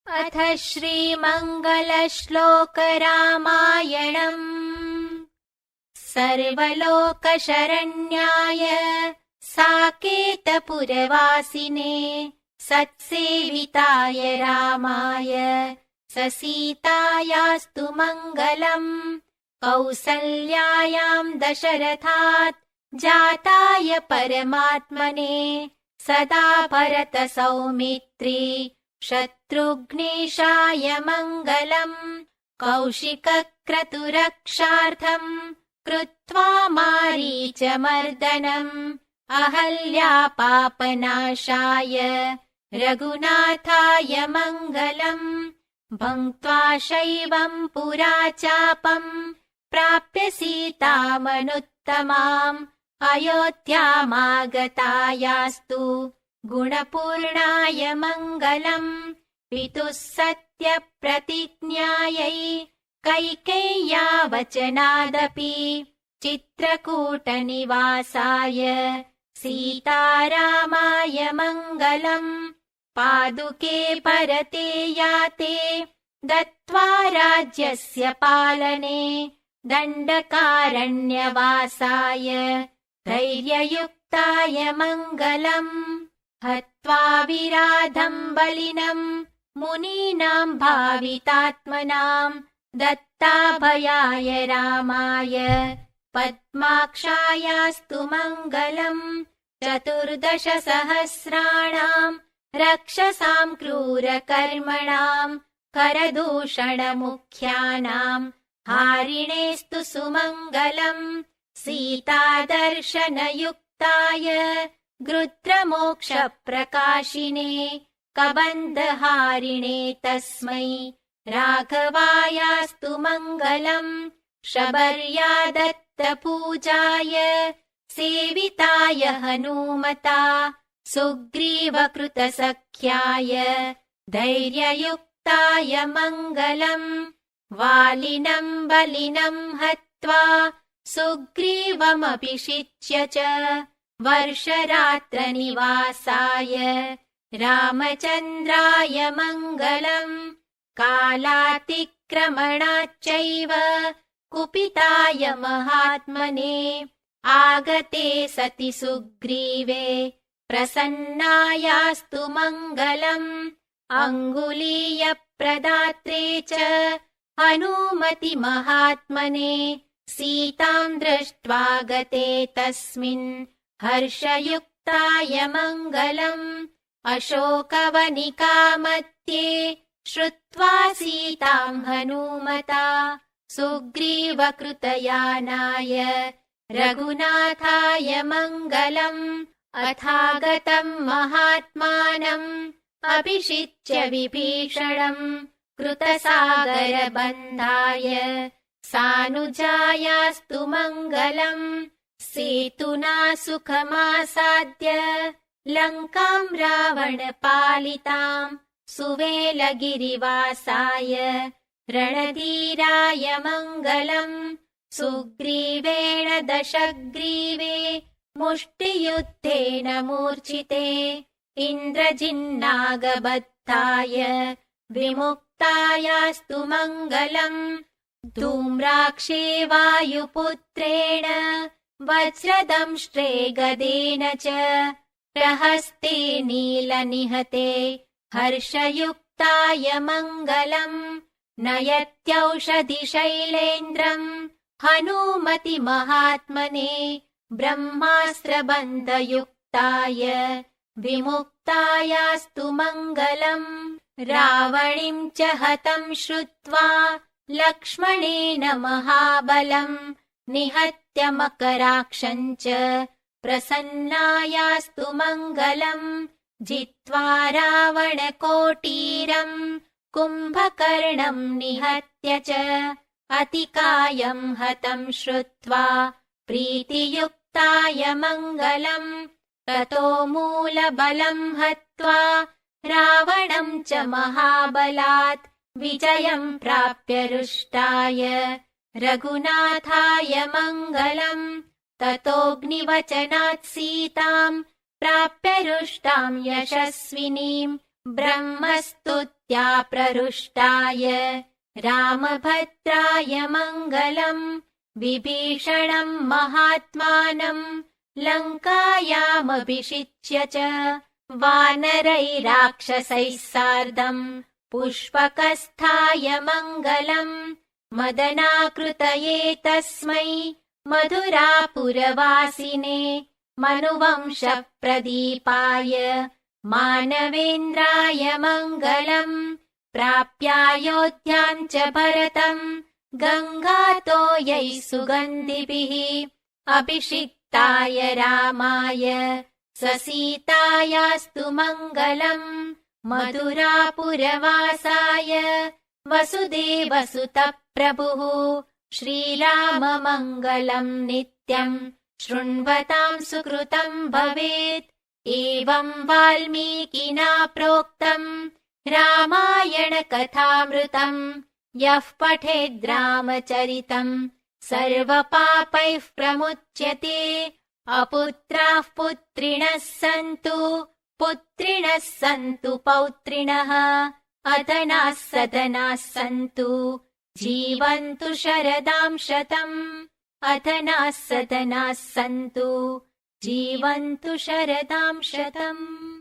अथ श्रीमङ्गलश्लोक रामायणम्। सर्वलोकशरण्याय साकेतपुरवासिने सत्सेविताय रामाय ससीतायास्तु मङ्गलम्। कौसल्यायां दशरथात् जाताय परमात्मने सदा भरतसौमित्री शत्रुघ्नेशाय मङ्गलम्। कौशिकक्रतुरक्षार्थम् कृत्वा मारीचमर्दनम् अहल्यापापनाशाय रघुनाथाय मङ्गलम्। भङ्क्त्वा शैवम् पुरा चापम् प्राप्य सीतामनुत्तमाम् अयोध्यामागतायास्तु गुणपूर्णाय मङ्गलम्। पितुः सत्यप्रतिज्ञायै कैकेय्या वचनादपि चित्रकूटनिवासाय सीतारामाय मङ्गलम्। पादुके परते याते दत्त्वा राज्यस्य पालने दण्डकारण्यवासाय धैर्ययुक्ताय मङ्गलम्। हत्वा विराधम् बलिनम् मुनीनाम् भावितात्मनाम् दत्ताभयाय रामाय पद्माक्षायास्तु मङ्गलम्। 14 सहस्राणाम् रक्षसाम् क्रूरकर्मणाम् करदूषणमुख्यानाम् हारिणेस्तु सुमङ्गलम्। सीतादर्शनयुक्ताय गृत्रमोक्षप्रकाशिने कबन्धहारिणे तस्मै राघवायास्तु मङ्गलम्। शबर्यादत्तपूजाय सेविताय हनूमता सुग्रीवकृतसख्याय धैर्ययुक्ताय मङ्गलम्। वालिनम् बलिनम् हत्वा सुग्रीवमभिषिच्य च वर्षरात्रनिवासाय रामचन्द्राय मङ्गलम्। कालातिक्रमणाच्चैव कुपिताय महात्मने आगते सति सुग्रीवे प्रसन्नायास्तु मङ्गलम्। अङ्गुलीयप्रदात्रे च हनूमति महात्मने सीताम् दृष्ट्वा गते तस्मिन् हर्षयुक्ताय मङ्गलम्। अशोकवनिकामध्ये श्रुत्वा सीताम् हनूमता सुग्रीवकृतयानाय रघुनाथाय मङ्गलम्। अथागतम् महात्मानम् अभिषिच्य विभीषणम् कृतसागरबन्धाय सानुजायास्तु मङ्गलम्। सेतुना सुखमासाद्य लङ्काम् रावणपालिताम् सुवेलगिरिवासाय रणधीराय मङ्गलम्। सुग्रीवेण दशग्रीवे मुष्टियुद्धेन मूर्छिते इन्द्रजिन्नागबद्धाय विमुक्तायास्तु मङ्गलम्। धूम्राक्षे वायुपुत्रेण वज्रदंष्ट्रे गदेन च प्रहस्ते नीलनिहते हर्षयुक्ताय मङ्गलम्। नयत्यौषधिशैलेन्द्रम् हनूमति महात्मने ब्रह्मास्त्रबन्धयुक्ताय विमुक्तायास्तु मङ्गलम्। रावणीम् च हतम् श्रुत्वा लक्ष्मणेन महाबलम् निहत्य मकराक्षम् च प्रसन्नायास्तु मङ्गलम्। जित्वा रावणकोटीरम् कुम्भकर्णम् निहत्य च अतिकायम् हतम् श्रुत्वा प्रीतियुक्ताय मङ्गलम्। ततो मूलबलम् हत्वा रावणम् च महाबलात् विजयम् प्राप्य रुष्टाय रघुनाथाय मङ्गलम्। ततोऽग्निवचनात् सीताम् प्राप्य रुष्टाम् यशस्विनीम् ब्रह्मस्तुत्या प्रहृष्टाय रामभद्राय मङ्गलम् विभीषणम् महात्मानम् लङ्कायामभिषिच्य च वानरैराक्षसैः सार्धम् पुष्पकस्थाय मङ्गलम् मदनाकृतये तस्मै मधुरापुरवासिने मनुवंशप्रदीपाय मानवेन्द्राय मङ्गलम् प्राप्यायोध्याम् च भरतम् गङ्गातोयैः सुगन्धिभिः अभिषिक्ताय रामाय सीतायास्तु मङ्गलम् मधुरापुरवासाय वसुदेवसुतप्रभुः श्रीराममङ्गलम् नित्यम् शृण्वताम् सुकृतम् भवेत्। एवम् वाल्मीकिना प्रोक्तम् रामायणकथामृतम् यः पठेद् रामचरितम् सर्वपापैः प्रमुच्यते। अपुत्राः पुत्रिणः सन्तु पुत्रिणः सन्तु पौत्रिणः अधनाः सधनाः सन्तु जीवन्तु शरदां शतम् अधनाः सधनाः सन्तु जीवन्तु शरदां शतम्।